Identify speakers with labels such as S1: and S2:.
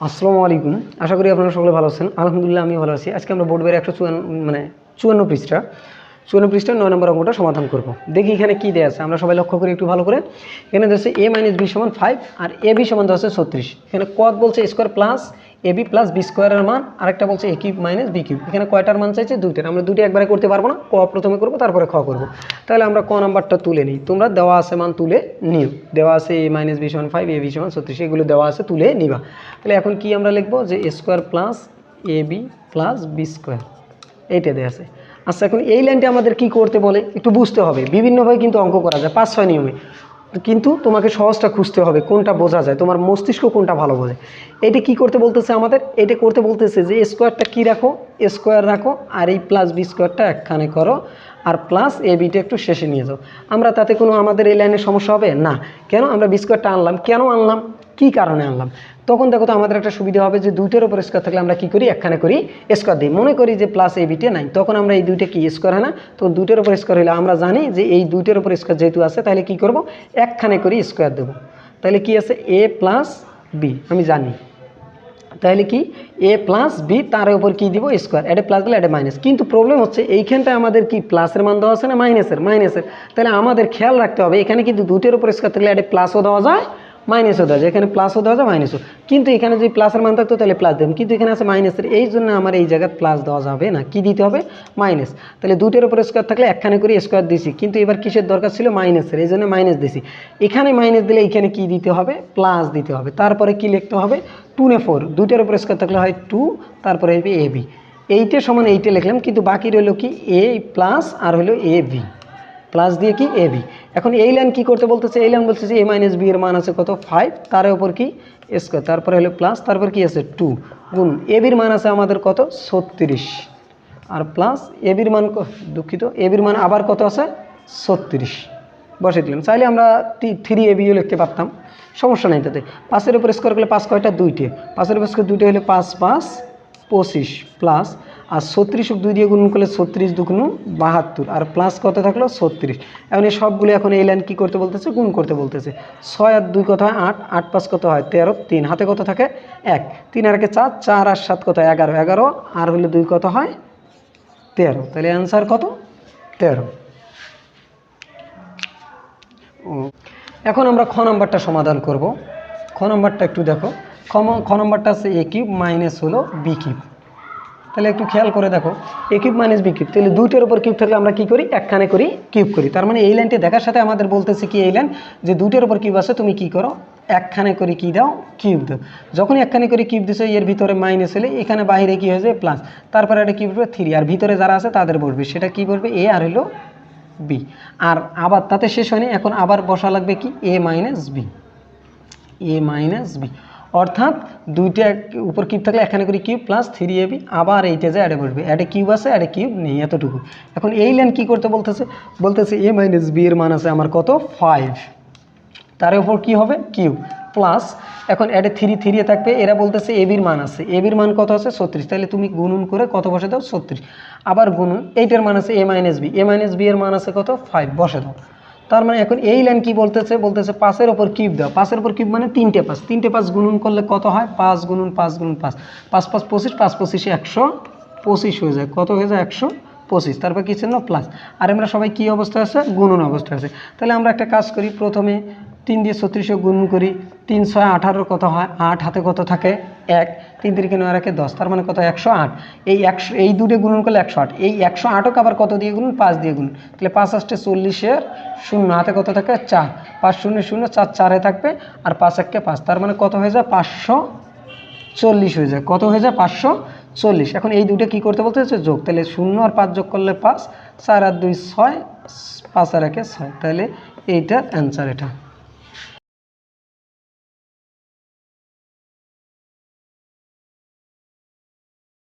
S1: আসসালামু আলাইকুম। আশা করি আপনারা সকলে ভালো আছেন। আলহামদুলিল্লাহ আমি ভালো আছি। আজকে আমরা বোর্ড বইয়ের 154 পৃষ্ঠা 54 পৃষ্ঠার 9 নম্বর অঙ্কটা সমাধান করব। দেখি এখানে কি দেওয়া আছে, আমরা সবাই লক্ষ্য করি একটু ভালো করে। এখানে দেওয়া আছে a - b = 5 আর ab = 36। এখানে কত বলছে square plus ab plus B স্কোয়ারের মান, আরেকটা বলছে a cube minus B cube. এখানে কয়টার মান চাইছে? দুইটার। আমরা দুইটা একবারে করতে পারবো না, ক প্রথমে করবো তারপরে খ করবো। তাহলে আমরা ক নাম্বারটা তুলে নিই, তোমরা দেওয়া আছে মান তুলে নিও। দেওয়া আছে a - b = 5 ab = 36, এগুলো দেওয়া আছে তুলে নিবা। তাহলে এখন কি আমরা লিখবো যে a square plus ab plus B square, এইটা দেওয়া আছে। আচ্ছা, এখন এই লাইনটা আমাদের কি করতে বলে একটু বুঝতে হবে। বিভিন্নভাবে কিন্তু অঙ্ক করা যায় 5-6 নিয়মে, কিন্তু তোমাকে সহজটা খুঁজতে হবে, কোনটা বোঝা যায়, তোমার মস্তিষ্ক কোনটা ভালো বোঝে। এটা কি করতে বলতেছে আমাদের? এটা করতে বলতেছে যে স্কোয়ারটা কি রাখো, স্কোয়ার রাখো, আর এই প্লাস বি স্কোয়ারটা একখানে করো, আর প্লাস এ বিটা একটু শেষে নিয়ে যাও। আমরা তাতে কোনো আমাদের এই লাইনের সমস্যা হবে না। কেন আমরা বি স্কোয়ারটা আনলাম, কেন আনলাম, কি কারণে আনলাম? তখন দেখো তো আমাদের একটা সুবিধা হবে যে দুইটার উপর স্কোয়ার থাকলে আমরা কি করি, একখানে করি স্কোয়ার দিই। মনে করি যে প্লাস এ বিটা নাই, তখন আমরা এই দুইটা কি স্কোয়ার হয় না, তখন দুইটার উপর স্কোয়ার হলে আমরা জানি যে এই দুইটার উপর স্কোয়ার যেহেতু আছে, তাহলে কি করব, একখানে করি স্কোয়ার দেবো। তাহলে কি আছে, এ প্লাস বি আমি জানি, তাহলে কি এ প্লাস বি তার উপর কি দিব স্কোয়ার, এটা প্লাস দিলে এটা মাইনাস। কিন্তু প্রবলেম হচ্ছে এইখানটায় আমাদের কি প্লাসের মান দেওয়া আছে না মাইনাসের, তাহলে আমাদের খেয়াল রাখতে হবে এখানে কিন্তু দুটোর উপর স্কোয়ার থাকলে এটা প্লাসও দেওয়া যায় মাইনাসও দেওয়া যায়, এখানে প্লাসও দেওয়া যায় মাইনাসও। কিন্তু এখানে যদি প্লাসের মান থাকতো তাহলে প্লাস দেবেন, কিন্তু এখানে আছে মাইনাসের, এই জন্য আমার এই জায়গায় প্লাস দেওয়া যাবে না, কি দিতে হবে, মাইনাস। তাহলে দুটোর উপর স্কোয়ার থাকলে একখানে করে স্কোয়ার দিছি, কিন্তু এবার কিসের দরকার ছিল, মাইনাসের, এই জন্য মাইনাস দিছি। এখানে মাইনাস দিলে এখানে কি দিতে হবে, প্লাস দিতে হবে। তারপরে কি লিখতে হবে, 2 × 4, দুইটার উপর স্কোয়ার থাকলে হয় 2, তারপরে হবে এ বি। এইটা সমান এইটা লিখলাম, কিন্তু বাকি রইল কি এ প্লাস আর হলো এ বি, প্লাস দিয়ে কি এ বি। এখন এই লাইন কি করতে বলতেছে, এই লাইন বলতেছে a - b এর মান আছে কত, 5, তার উপর কি স্কোয়ার, তারপরে হলো প্লাস, তারপর কি আছে 2 গুণ এ বির মান আছে আমাদের কত 36, আর প্লাস এ বির মান দুঃখিত এ বির মান আবার কত আছে 36 বসে দিলাম। চাইলে আমরা 3ab লিখতে পারতাম, সমস্যা নেই তাতে। 5-এর উপর স্কোয়ার করলে 5 কয়টা, 2টে, 5-এর উপর স্কোয়ার 2টে হলে 5 × 5 = 25 প্লাস, আর 36 2 দিয়ে গুণ করলে 36 × 2 = 72, আর প্লাস কত থাকলো 36। এখন এই সবগুলো এখন এই লাইন কী করতে বলতেছে, গুণ করতে বলতেছে। 6 আর 2 কত হয় 8, 8 × 5 কত হয় 13, 3 হাতে কত থাকে 1, 3 আর 1 4, 4 আর 7 কত 11, 11 আর হলে 2 কত হয় 13, তাহলে অ্যান্সার কত 13। এখন আমরা খ নাম্বারটা সমাধান করব। খ নাম্বারটা একটু দেখো, খ নাম্বারটা আছে a কিউব মাইনাস হলো বি কিউব। তাহলে একটু খেয়াল করে দেখো, a cube minus B cube, তাহলে দুইটার উপর কিউব থাকলে আমরা কি করি, একখানে করি কিউব করি। তার মানে এই লাইনটি দেখার সাথে আমাদের বলতেছে কি, এই লাইন যে দুইটার উপর কিউব আছে তুমি কি করো, একখানে করে কি দাও, কিউব দাও। যখনই একখানে করে কিউব দিছো, এর ভিতরে মাইনাস হলে এখানে বাইরে কি হয়ে যায় প্লাস, তারপরে এটা কি বলবে 3, আর ভিতরে যারা আছে তাদের বলবে, সেটা কি বলবে এ আর হলো বি। আর আবার তাতে শেষ হয়নি, এখন আবার বসা লাগবে কি a - বি, অর্থাৎ দুইটা উপর কিউব থাকলে এখানে করে কিউব প্লাস 3ab, আবার এইটা যে অ্যাডে বসবে, অ্যাডে কিউব আছে অ্যাডে কিউব নেই, এতটুকু। এখন এই লাইন কি করতে বলতেছে, a - b এর মান আছে আমার কত 5, তার উপর কি হবে কিউব প্লাস, এখন অ্যাডে 3 থাকবে, এরা বলতেছে এ বির মান আছে, এ বির মান কত আছে 36, তাহলে তুমি গুণন করে কত বসে দাও 36, আবার গুণন, এইটার মান আছে a - b এর মান আছে কত 5, বসে দাও। তার মানে এখন এই লাইন কি বলতেছে, 5-এর উপর কিউব দাও, 5-এর উপর কিউব মানে 3টে 5, 3টে 5 গুণন করলে কত হয় 5 × 5 × 5, 5 5 25, 5 25 125 হয়ে যায়, কত হয়ে যায় 125, তারপর কি ছিল প্লাস। আর আমরা সবাই কি অবস্থায় আছে, গুণন অবস্থায় আছে। তাহলে আমরা একটা কাজ করি, প্রথমে 3 দিয়ে 36 গুণন করি, 3 × 6 = 18, কত হয় 8, হাতে কত থাকে 1, 3 × 3 = 9, 10, তার মানে কত 108। এই দুটো গুণন করলে 108, এই 108কে আবার কত দিয়ে গুণন, 5 দিয়ে গুণন, তাহলে 5 × 8 = 40, 0 হাতে কত থাকে 4, 5 0 0 4 4 থাকবে, আর 5 1 5, তার মানে কত হয়ে যায় 540 হয়ে যায়, কত হয়ে যায় 540। এখন এই দুটো কি করতে বলতে হচ্ছে যোগ, তাহলে 0 আর 5 যোগ করলে 5, 4 আর 2 6, 5 আর 1 6, তাহলে এইটার অ্যান্সার এটা।